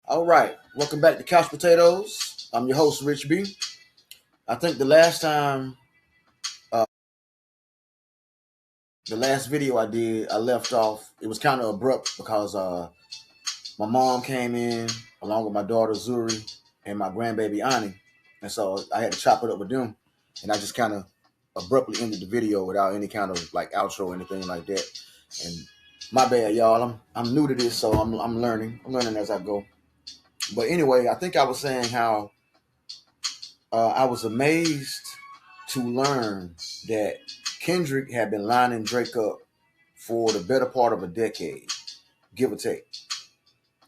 All right, welcome back to Couch Potatoes. I'm your host, RichB. I think uh, the last video I did, I left off. It was kind of abrupt because my mom came in along with my daughter Zuri and my grandbaby Ani, and so I had to chop it up with them, and I just kind of abruptly ended the video without any kind of like outro or anything like that. And my bad, y'all. I'm new to this, so I'm learning. I'm learning as I go. But anyway, I think I was saying how I was amazed to learn that Kendrick had been lining Drake up for the better part of a decade, give or take.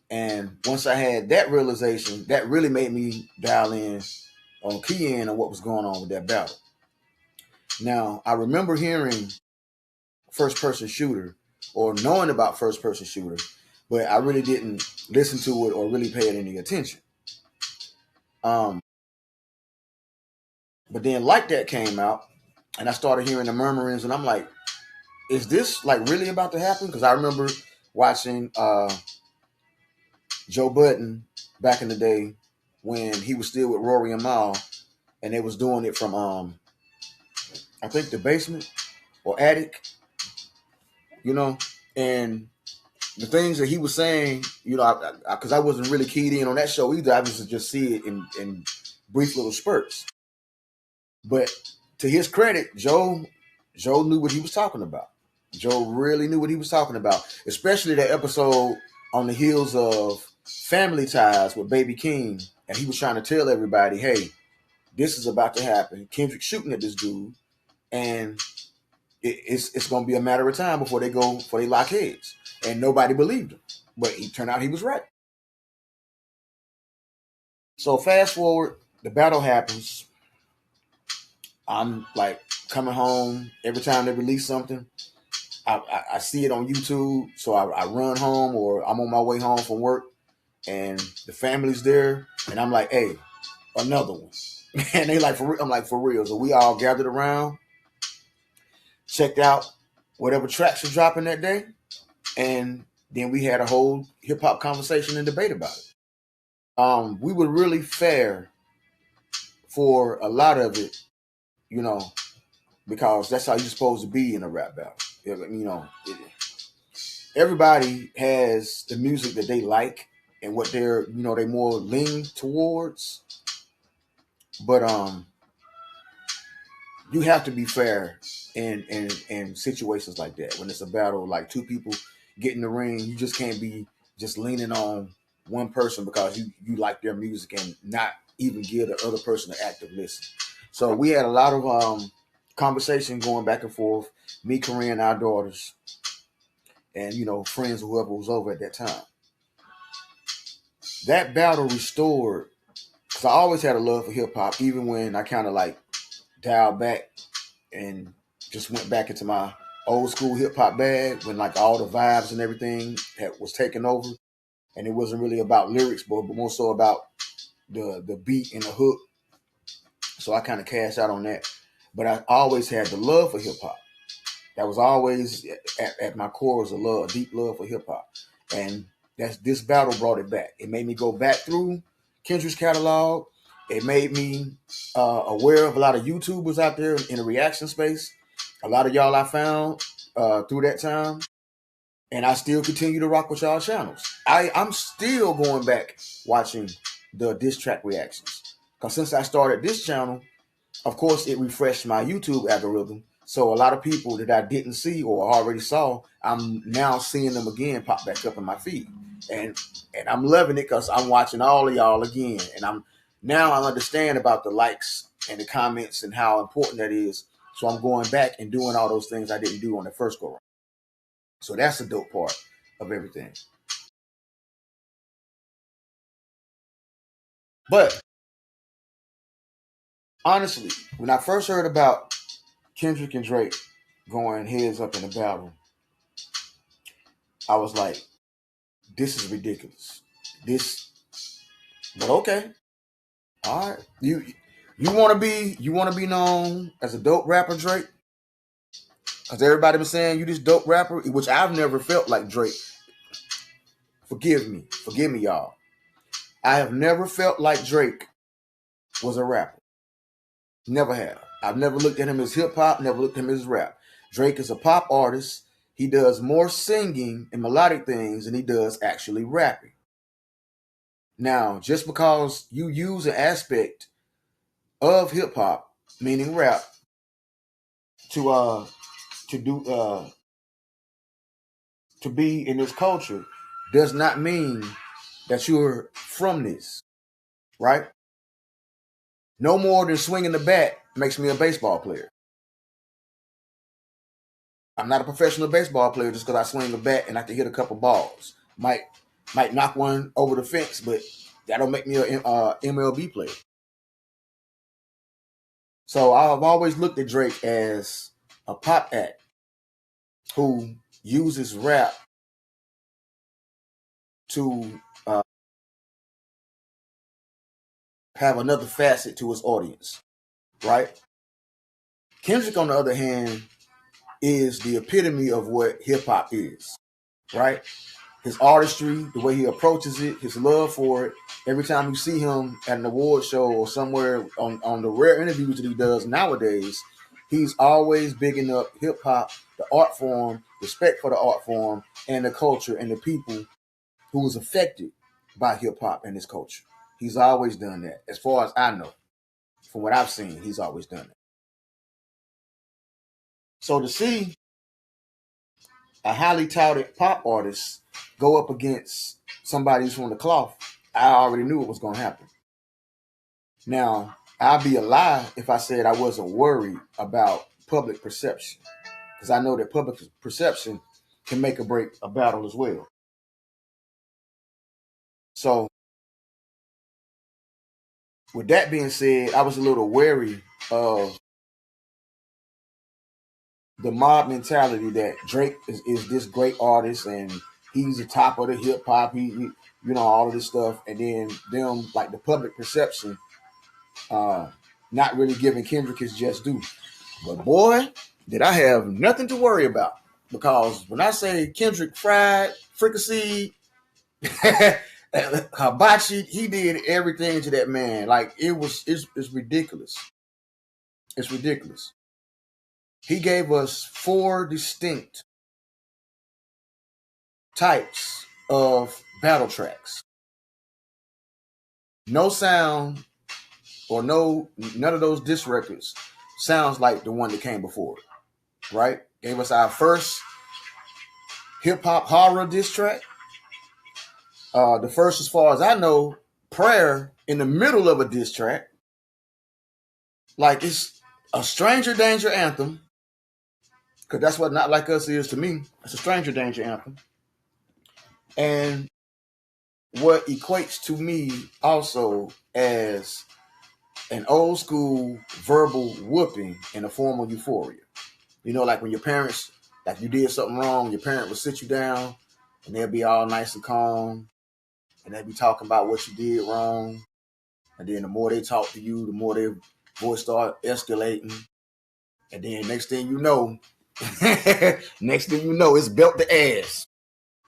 And once I had that realization, that really made me dial in on key in on what was going on with that battle. Now, I remember hearing first person shooter or knowing about first person shooter, but I really didn't listen to it or really pay it any attention. Um, but then Like That came out and I started hearing the murmurings and I'm like, is this like really about to happen? Because I remember watching Joe Budden back in the day when he was still with Rory and Mal, and they was doing it from I think the basement or attic, you know, and the things that he was saying, you know, because I wasn't really keyed in on that show either. I was to just see it in brief little spurts. But to his credit, Joe knew what he was talking about. Joe really knew what he was talking about, especially that episode on the heels of Family Ties with Baby King, and he was trying to tell everybody, "Hey, this is about to happen. Kendrick shooting at this dude, and it's going to be a matter of time before they lock heads." And nobody believed him, but he turned out he was right. So fast forward, the battle happens. I'm like coming home every time they release something. I see it on YouTube, so I run home or I'm on my way home from work, and the family's there, and I'm like, "Hey, another one," and they like, "For real?" I'm like, "For real." So we all gathered around, checked out whatever tracks were dropping that day, and then we had a whole hip hop conversation and debate about it. We were really fair for a lot of it, you know, because that's how you're supposed to be in a rap battle. You know, everybody has the music that they like and what they more lean towards. But you have to be fair in situations like that. When it's a battle, like two people get in the ring, you just can't be just leaning on one person because you like their music and not even give the other person an active listen. So we had a lot of conversation going back and forth, me, Korean, our daughters, and friends or whoever was over at that time. That battle restored because I always had a love for hip hop, even when I kind of like dialed back and just went back into my old school hip hop bag when like all the vibes and everything was taken over, and it wasn't really about lyrics, but more so about the beat and the hook. So I kind of cashed out on that, but I always had the love for hip hop. That was always at my core was a deep love for hip hop, and this battle brought it back. It made me go back through Kendrick's catalog. It made me aware of a lot of YouTubers out there in the reaction space. A lot of y'all I found through that time, and I still continue to rock with y'all channels. I'm still going back watching the diss track reactions because since I started this channel, of course, it refreshed my YouTube algorithm. So a lot of people that I didn't see or already saw, I'm now seeing them again pop back up in my feed, and I'm loving it because I'm watching all of y'all again, and I understand about the likes and the comments and how important that is. So I'm going back and doing all those things I didn't do on the first go round. So that's the dope part of everything. But honestly, when I first heard about Kendrick and Drake going heads up in a battle, I was like, this is ridiculous. This, but okay, all right. You want to be known as a dope rapper, Drake? Because everybody been saying you this dope rapper, which I've never felt like Drake. Forgive me, y'all. I have never felt like Drake was a rapper. Never have. I've never looked at him as hip hop, never looked at him as rap. Drake is a pop artist. He does more singing and melodic things than he does actually rapping. Now, just because you use an aspect of hip hop, meaning rap, to to do to be in this culture, does not mean that you're from this, right? No more than swinging the bat makes me a baseball player. I'm not a professional baseball player just because I swing a bat and I can hit a couple balls. Might knock one over the fence, but that don't make me a MLB player. So I've always looked at Drake as a pop act who uses rap to have another facet to his audience, right? Kendrick, on the other hand, is the epitome of what hip hop is, right? His artistry, the way he approaches it, his love for it. Every time you see him at an award show or somewhere on the rare interviews that he does nowadays, he's always bigging up hip hop, the art form, respect for the art form, and the culture and the people who was affected by hip hop and his culture. He's always done that. As far as I know, from what I've seen, he's always done it. So to see a highly touted pop artist go up against somebody who's from the cloth, I already knew it was going to happen. Now, I'd be a lie if I said I wasn't worried about public perception, because I know that public perception can make or break a battle as well. So, with that being said, I was a little wary of the mob mentality that Drake is this great artist and he's the top of the hip hop, he all of this stuff, and then them, like, the public perception, not really giving Kendrick his just due. But boy, did I have nothing to worry about, because when I say Kendrick fried, fricasseed, hibachi, he did everything to that man. Like, it's ridiculous. It's ridiculous. He gave us 4 distinct types of battle tracks. No sound or none of those disc records sounds like the one that came before it, right? Gave us our first hip hop horror diss track. The first, as far as I know, prayer in the middle of a diss track. Like, it's a stranger danger anthem, because that's what Not Like Us is to me. It's a stranger danger anthem. And what equates to me also as an old school verbal whooping in a form of euphoria. Like when your parents, like, you did something wrong, your parent would sit you down and they'll be all nice and calm and they'll be talking about what you did wrong. And then the more they talk to you, the more their voice start escalating. And then next thing you know, it's belt the ass.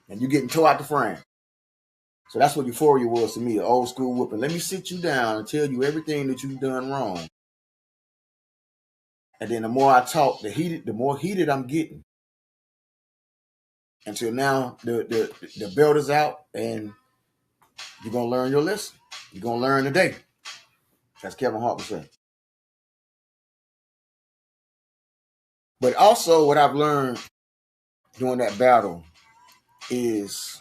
And you getting tore out the frame. So that's what euphoria was to me, an old school whooping. Let me sit you down and tell you everything that you've done wrong. And then the more I talk, the more heated I'm getting. Until now, the belt is out and you're going to learn your lesson. You're going to learn today. As Kevin Hart would say. But also what I've learned during that battle is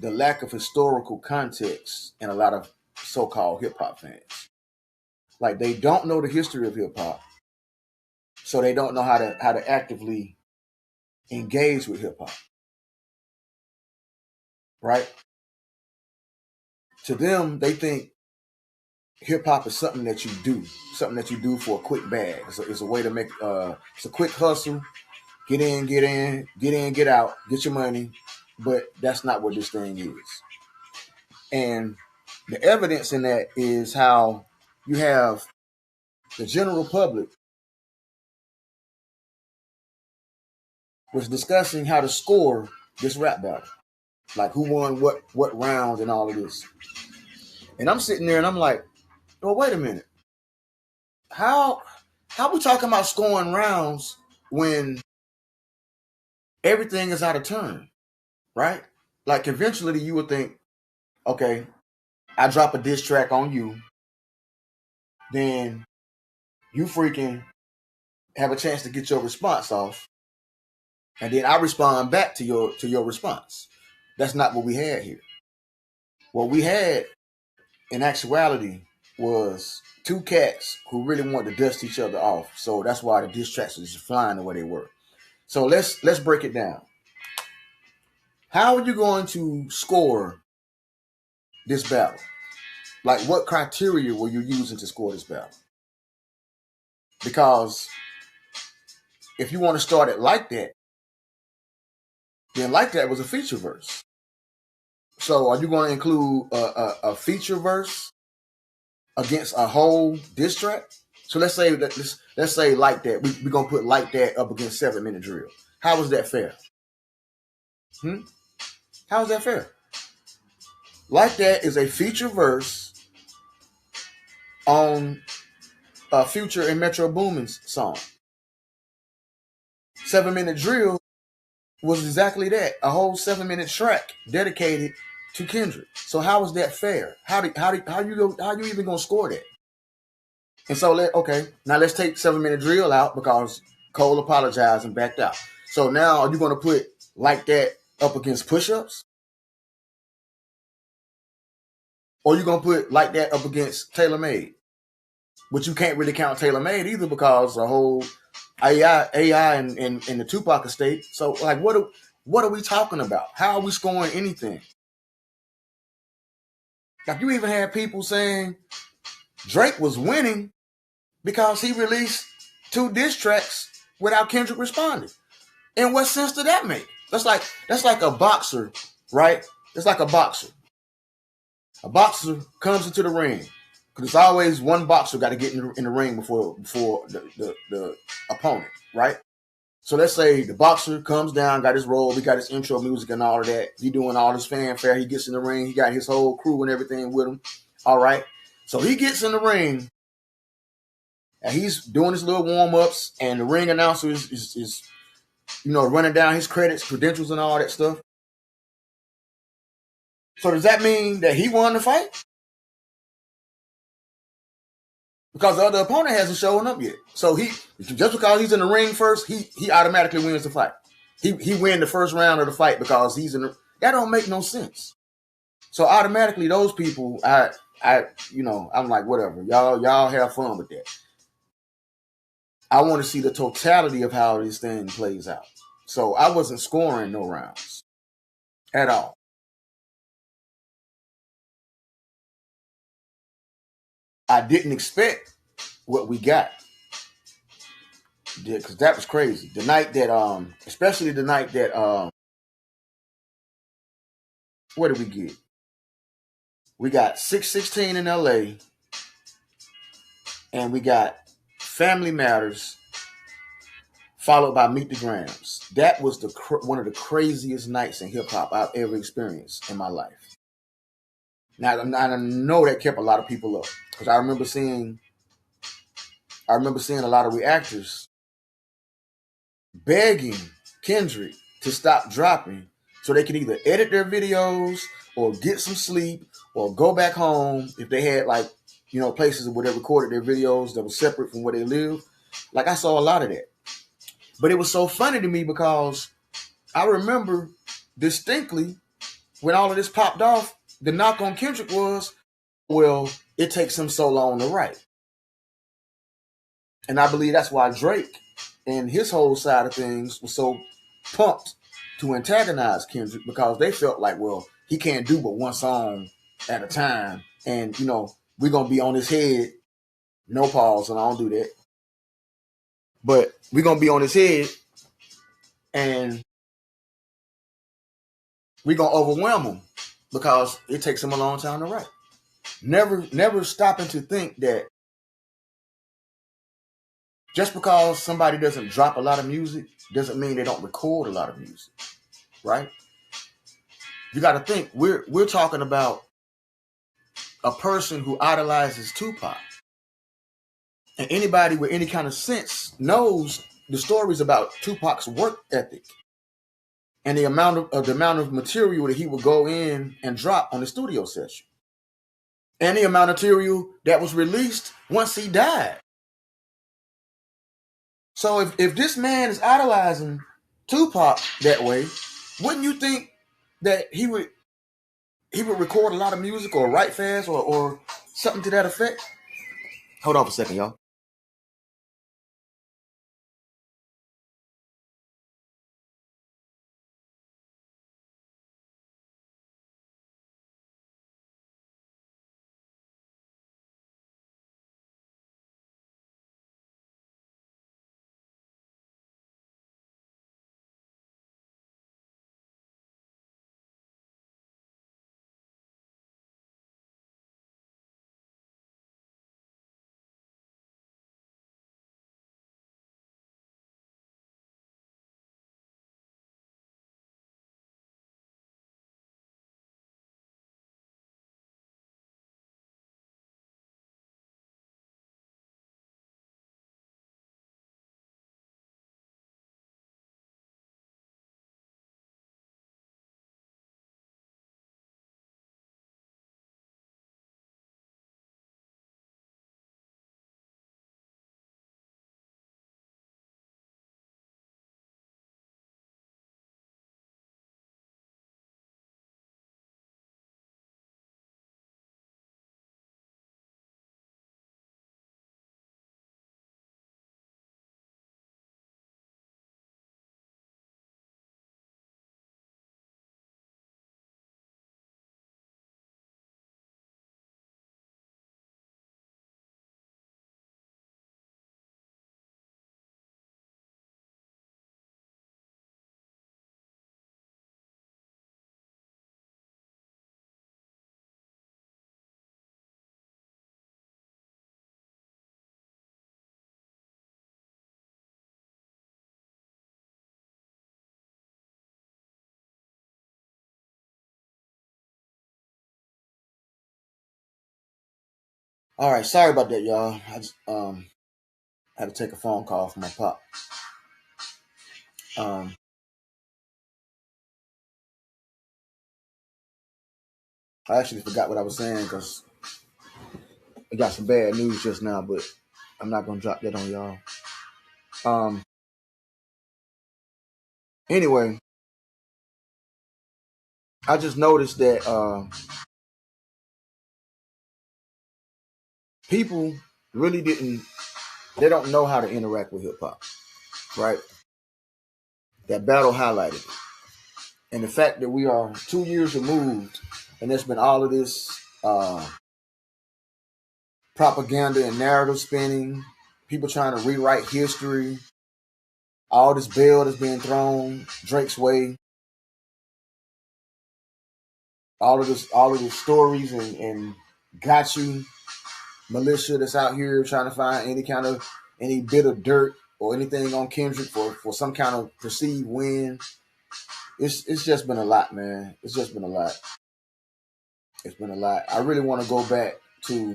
the lack of historical context in a lot of so-called hip-hop fans. Like, they don't know the history of hip-hop, so they don't know how to actively engage with hip-hop. Right? To them, they think hip-hop is something that you do for a quick bag. It's a way to make, it's a quick hustle. Get in, get out, get your money. But that's not what this thing is. And the evidence in that is how you have the general public was discussing how to score this rap battle. like who won what round and all of this. And I'm sitting there and I'm like, well, wait a minute. How we talking about scoring rounds when everything is out of turn, right? Like eventually you would think, okay, I drop a diss track on you, then you freaking have a chance to get your response off, and then I respond back to your response. That's not what we had here. What we had in actuality was two cats who really wanted to dust each other off. So that's why the diss tracks was flying the way they were. So let's break it down. How are you going to score this battle? Like, what criteria were you using to score this battle? Because if you want to start it like that, then like that was a feature verse. So are you going to include a feature verse against a whole diss track? So let's say like that. We're going to put like that up against 7 Minute Drill. How is that fair? How is that fair? Like that is a feature verse on a Future and Metro Boomin's song. 7 Minute Drill was exactly that, a whole 7-minute track dedicated to Kendrick. So how is that fair? How you even gonna score that? And so now let's take 7 Minute Drill out because Cole apologized and backed out. So now are you gonna put like that up against Push-Ups? Or you gonna put like that up against Taylor Made? But you can't really count Taylor Made either because the whole AI in the Tupac estate. So like what are we talking about? How are we scoring anything? Like you even had people saying Drake was winning because he released 2 diss tracks without Kendrick responding. And what sense did that make? That's like a boxer, right? It's like a boxer. A boxer comes into the ring because it's always one boxer got to get in the ring before the opponent, right? So let's say the boxer comes down, got his robe, he got his intro music and all of that. He doing all his fanfare. He gets in the ring. He got his whole crew and everything with him. All right. So he gets in the ring and he's doing his little warm-ups and the ring announcer is running down his credits, credentials and all that stuff. So does that mean that he won the fight? Because the other opponent hasn't shown up yet. So just because he's in the ring first, he automatically wins the fight. He win the first round of the fight because he's in that don't make no sense. So automatically those people, I'm like, whatever. Y'all have fun with that. I want to see the totality of how this thing plays out. So I wasn't scoring no rounds at all. I didn't expect what we got. Because that was crazy. The night that, especially the night that, what did we get? We got 616 in LA, and we got Family Matters, followed by Meet the Grams. That was one of the craziest nights in hip hop I've ever experienced in my life. Now I know that kept a lot of people up because I remember seeing a lot of reactors begging Kendrick to stop dropping so they could either edit their videos or get some sleep or go back home if they had places where they recorded their videos that were separate from where they live. Like I saw a lot of that. But it was so funny to me because I remember distinctly when all of this popped off, the knock on Kendrick was, well, it takes him so long to write. And I believe that's why Drake and his whole side of things was so pumped to antagonize Kendrick because they felt like, well, he can't do but one song at a time. And, we're going to be on his head. No pause, and I don't do that. But we're going to be on his head and we're going to overwhelm him because it takes him a long time to write. Never stopping to think that just because somebody doesn't drop a lot of music doesn't mean they don't record a lot of music, right? You got to think we're talking about a person who idolizes Tupac, and anybody with any kind of sense knows the stories about Tupac's work ethic and the amount of material that he would go in and drop on the studio session, and the amount of material that was released once he died. So if this man is idolizing Tupac that way, wouldn't you think that he would record a lot of music or write fast or something to that effect? Hold on for a second, y'all. All right, sorry about that, y'all. I just had to take a phone call from my pop. Um, I actually forgot what I was saying because I got some bad news just now, but I'm not gonna drop that on y'all. Um, anyway, I just noticed that people really they don't know how to interact with hip hop, right? That battle highlighted it. And the fact that we are 2 years removed and there's been all of this propaganda and narrative spinning, people trying to rewrite history, all this bail that's being thrown Drake's way, all of the stories and got you militia that's out here trying to find any bit of dirt or anything on Kendrick for some kind of perceived win. It's just been a lot, man. It's just been a lot. It's been a lot. I really want to go back to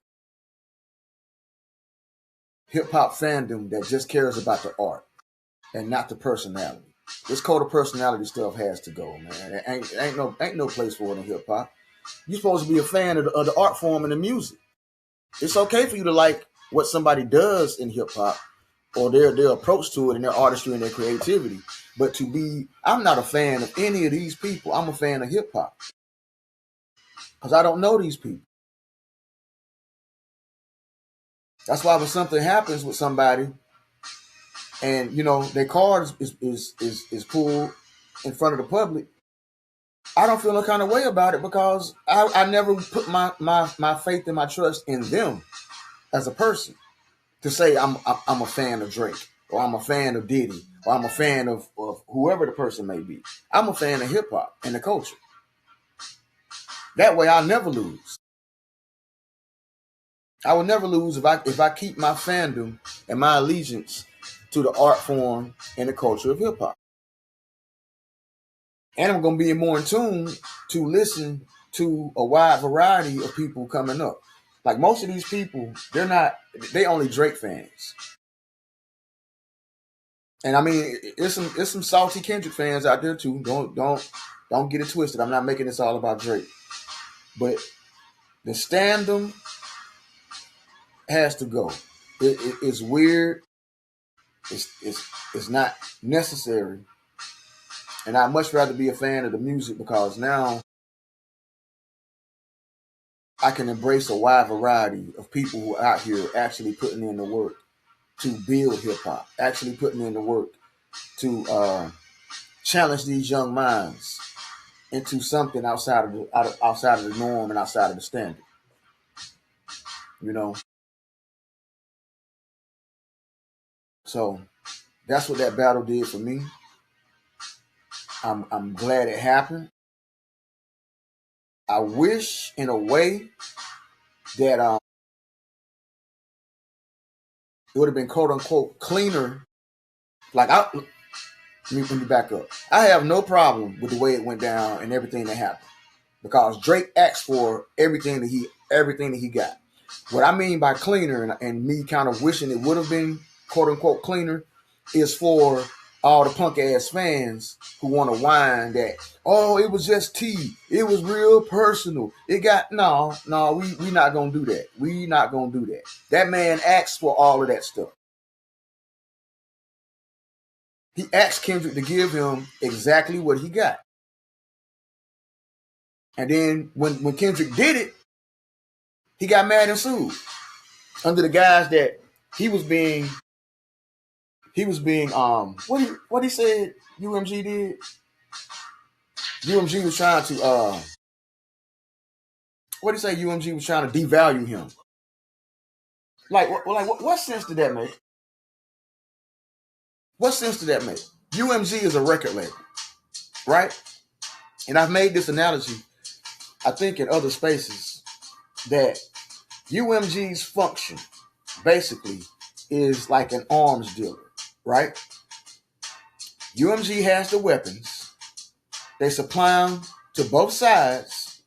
hip hop fandom that just cares about the art and not the personality. This code of personality stuff has to go, man. Ain't no place for it in hip hop. You're supposed to be a fan of the art form and the music. It's okay for you to like what somebody does in hip hop or their approach to it and their artistry and their creativity. But I'm not a fan of any of these people. I'm a fan of hip hop because I don't know these people. That's why when something happens with somebody and their card is pulled in front of the public, I don't feel no kind of way about it because I never put my faith and my trust in them as a person to say I'm a fan of Drake or I'm a fan of Diddy or I'm a fan of whoever the person may be. I'm a fan of hip hop and the culture. That way I'll never lose. I will never lose if I keep my fandom and my allegiance to the art form and the culture of hip hop. And I'm going to be more in tune to listen to a wide variety of people coming up. Like most of these people, they only Drake fans. And I mean, it's some salty Kendrick fans out there too. Don't get it twisted. I'm not making this all about Drake. But the standum has to go. It's weird. It's not necessary. And I'd much rather be a fan of the music because now I can embrace a wide variety of people who are out here actually putting in the work to build hip hop, actually putting in the work to challenge these young minds into something outside of the norm and outside of the standard. You know, so that's what that battle did for me. I'm glad it happened. I wish, in a way, that it would have been quote unquote cleaner. Like let me back up. I have no problem with the way it went down and everything that happened because Drake asked for everything that he got. What I mean by cleaner and me kind of wishing it would have been quote unquote cleaner is for all the punk ass fans who want to whine that, oh, it was just tea. It was real personal. It got no, we not gonna do that. We not gonna do that. That man asked for all of that stuff. He asked Kendrick to give him exactly what he got. And then when Kendrick did it, he got mad and sued under the guise that he was being what he said UMG did. UMG was trying to what did he say? UMG was trying to devalue him. What sense did that make? What sense did that make? UMG is a record label, right? And I've made this analogy, I think, in other spaces, that UMG's function basically is like an arms dealer, right? UMG has the weapons. They supply them to both sides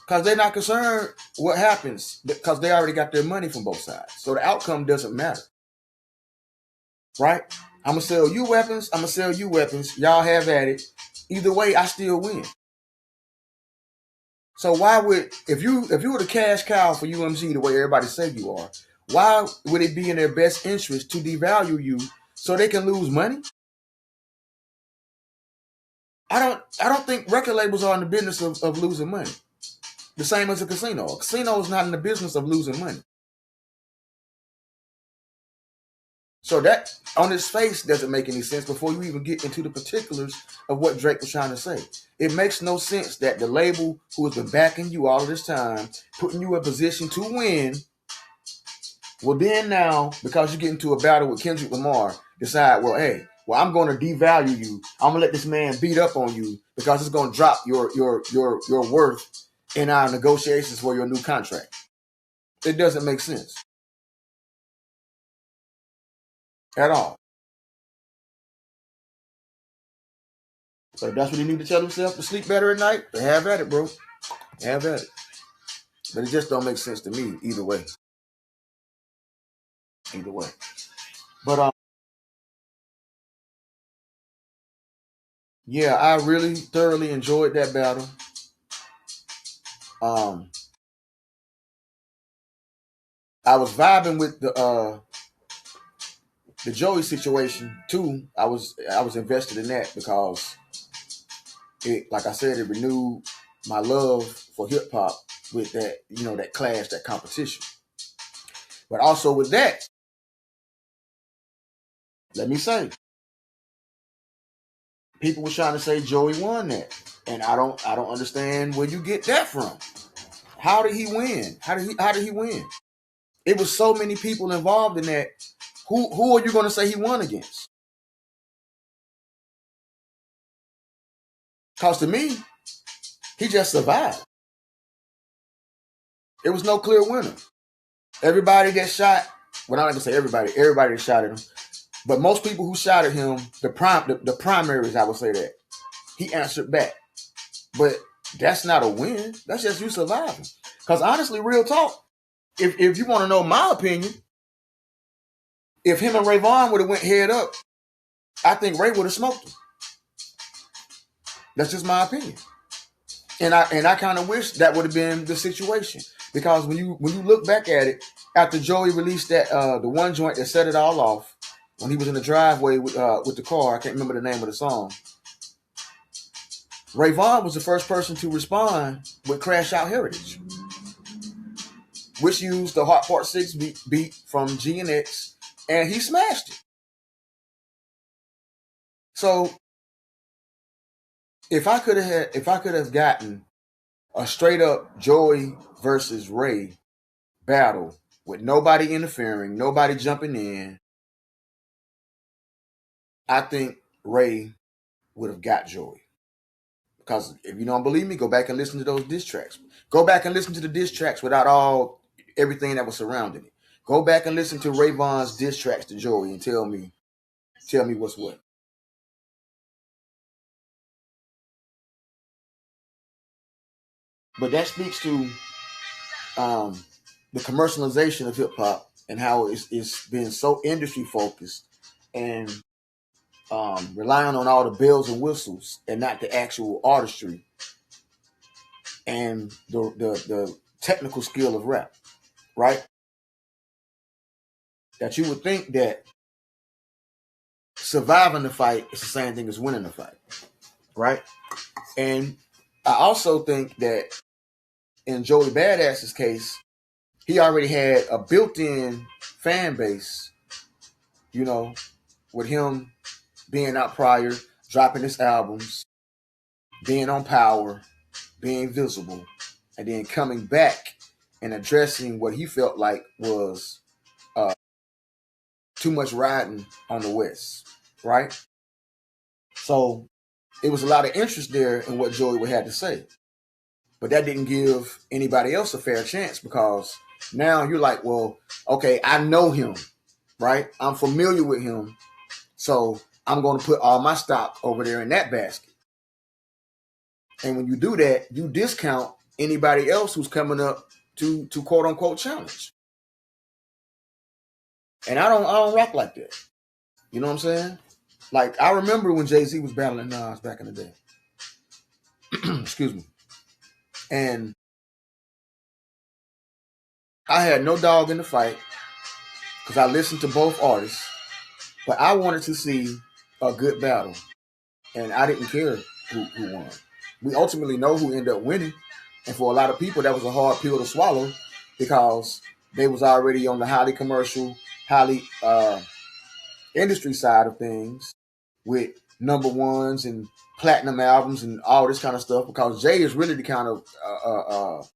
because they're not concerned what happens because they already got their money from both sides. So the outcome doesn't matter, right? I'm going to sell you weapons. I'm going to sell you weapons. Y'all have at it. Either way, I still win. So why would, if you were the cash cow for UMG the way everybody said you are, why would it be in their best interest to devalue you so they can lose money? I don't think record labels are in the business of losing money. The same as a casino. A casino is not in the business of losing money. So that on its face doesn't make any sense before you even get into the particulars of what Drake was trying to say. It makes no sense that the label who has been backing you all of this time, putting you in a position to win, will then now, because you get into a battle with Kendrick Lamar, decide, well, hey, I'm going to devalue you. I'm going to let this man beat up on you because it's going to drop your worth in our negotiations for your new contract. It doesn't make sense at all. So if that's what he need to tell himself to sleep better at night, then have at it, bro. Have at it. But it just don't make sense to me either way. Either way. But yeah, I really thoroughly enjoyed that battle. I was vibing with the Joey situation too. I was invested in that because it, like I said, it renewed my love for hip hop with that, that clash, that competition. But also with that, let me say, people were trying to say Joey won that, and I don't understand where you get that from. How did he win? How did he win? It was so many people involved in that. Who are you going to say he won against? Because to me, he just survived. There was no clear winner. Everybody that shot, well, I'm not going to say everybody that shot at him, but most people who shot at him, the primaries, I would say that, He answered back. But that's not a win. That's just you surviving. Because honestly, real talk, if you want to know my opinion, if him and Ray Vaughn would have went head up, I think Ray would have smoked him. That's just my opinion. And I kind of wish that would have been the situation. Because when you look back at it, after Joey released that the one joint that set it all off, when he was in the driveway with the car, I can't remember the name of the song. Ray Vaughn was the first person to respond with Crash Out Heritage, which used the Hot Part 6 beat from G and X, and he smashed it. So if I could have gotten a straight up Joey versus Ray battle with nobody interfering, nobody jumping in, I think Ray would have got Joey. Because if you don't believe me, go back and listen to those diss tracks. Go back and listen to the diss tracks without everything that was surrounding it. Go back and listen to Ray Vaughn's diss tracks to Joey and tell me what's what. But that speaks to the commercialization of hip hop and how it's been so industry focused and relying on all the bells and whistles and not the actual artistry and the technical skill of rap, right? That you would think that surviving the fight is the same thing as winning the fight, right? And I also think that in Joey Badass's case, he already had a built-in fan base, you know, with him being out prior, dropping his albums, being on Power, being visible, and then coming back and addressing what he felt like was too much riding on the West, right? So it was a lot of interest there in what Joey would have to say. But that didn't give anybody else a fair chance because now you're like, well, okay, I know him, right? I'm familiar with him. So I'm going to put all my stock over there in that basket. And when you do that, you discount anybody else who's coming up to quote unquote challenge. And I don't rock like that. You know what I'm saying? Like I remember when Jay-Z was battling Nas back in the day. Excuse me. And I had no dog in the fight because I listened to both artists, but I wanted to see a good battle. And I didn't care who won. We ultimately know who ended up winning. And for a lot of people, that was a hard pill to swallow because they was already on the highly commercial, highly industry side of things with number ones and platinum albums and all this kind of stuff because Jay is really the kind of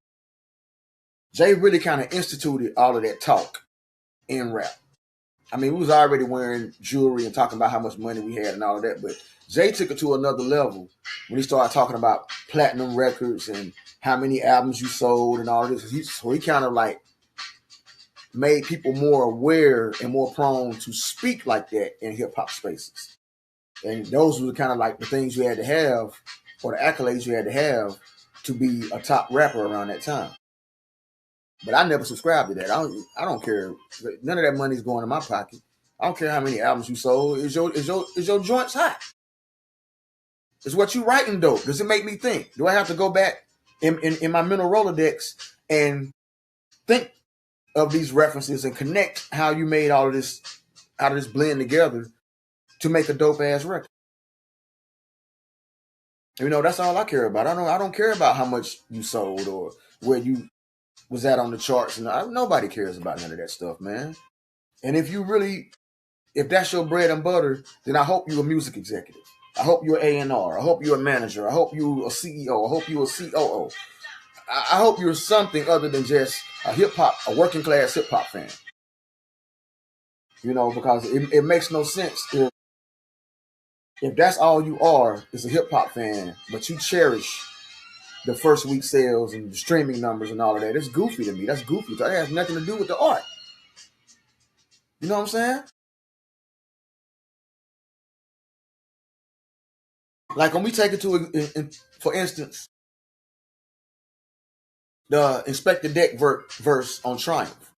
Jay really kind of instituted all of that talk in rap. I mean, we was already wearing jewelry and talking about how much money we had and all of that, but Jay took it to another level when he started talking about platinum records and how many albums you sold and all of this. So he kind of like made people more aware and more prone to speak like that in hip hop spaces. And those were kind of like the things you had to have or the accolades you had to have to be a top rapper around that time. But I never subscribed to that. I don't care. None of that money's going in my pocket. I don't care how many albums you sold. Is your joints hot? Is what you writing dope? Does it make me think? Do I have to go back in my mental Rolodex and think of these references and connect how you made all of this blend together to make a dope ass record? You know, that's all I care about. I don't care about how much you sold or where you was that on the charts, and nobody cares about none of that stuff, man. And if that's your bread and butter, then I hope you're a music executive. I hope you're A&R. I hope you're a manager. I hope you're a CEO. I hope you're a COO. I hope you're something other than just a working class hip hop fan. You know, because it makes no sense if that's all you are is a hip hop fan, but you cherish the first week sales and the streaming numbers and all of that. It's goofy to me. That's goofy. That has nothing to do with the art. You know what I'm saying? Like when we take it to, for instance, the Inspector Deck verse on Triumph.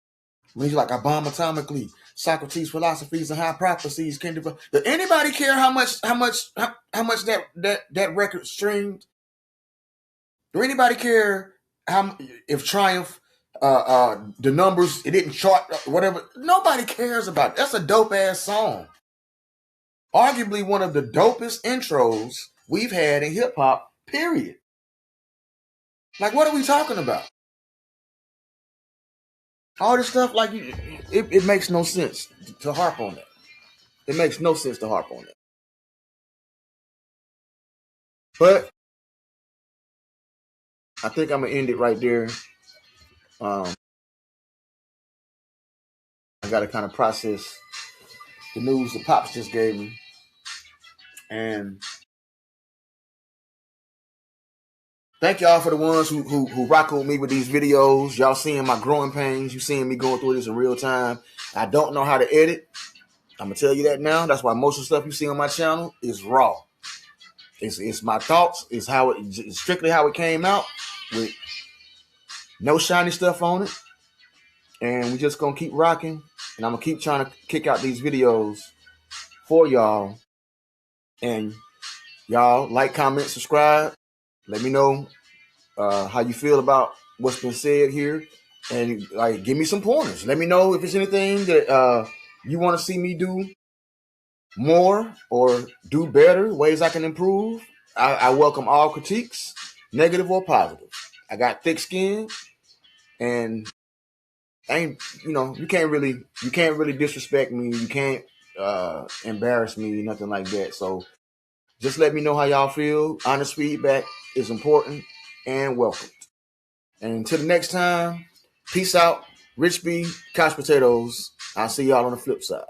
When he's like, I bomb atomically, Socrates' philosophies and hypotheses can develop. Does anybody care how much that record streamed? Do anybody care how if Triumph the numbers it didn't chart whatever? Nobody cares about it. That's a dope ass song. Arguably one of the dopest intros we've had in hip hop, period. Like, what are we talking about? All this stuff, like, it makes no sense to harp on that. It makes no sense to harp on that. But I think I'm gonna end it right there. I gotta kind of process the news the Pops just gave me. And thank y'all for the ones who rock with me with these videos. Y'all seeing my growing pains. You seeing me going through this in real time. I don't know how to edit. I'm gonna tell you that now. That's why most of the stuff you see on my channel is raw. It's my thoughts. It's strictly how it came out with no shiny stuff on it. And we just gonna keep rocking. And I'm gonna keep trying to kick out these videos for y'all. And y'all like, comment, subscribe. Let me know how you feel about what's been said here, and like give me some pointers. Let me know if there's anything that you want to see me do more or do better, ways I can improve. I welcome all critiques, negative or positive. I got thick skin, and you can't really disrespect me. You can't embarrass me, nothing like that. So just let me know how y'all feel. Honest feedback is important and welcome. And until the next time, peace out. RichB, couch potatoes. I'll see y'all on the flip side.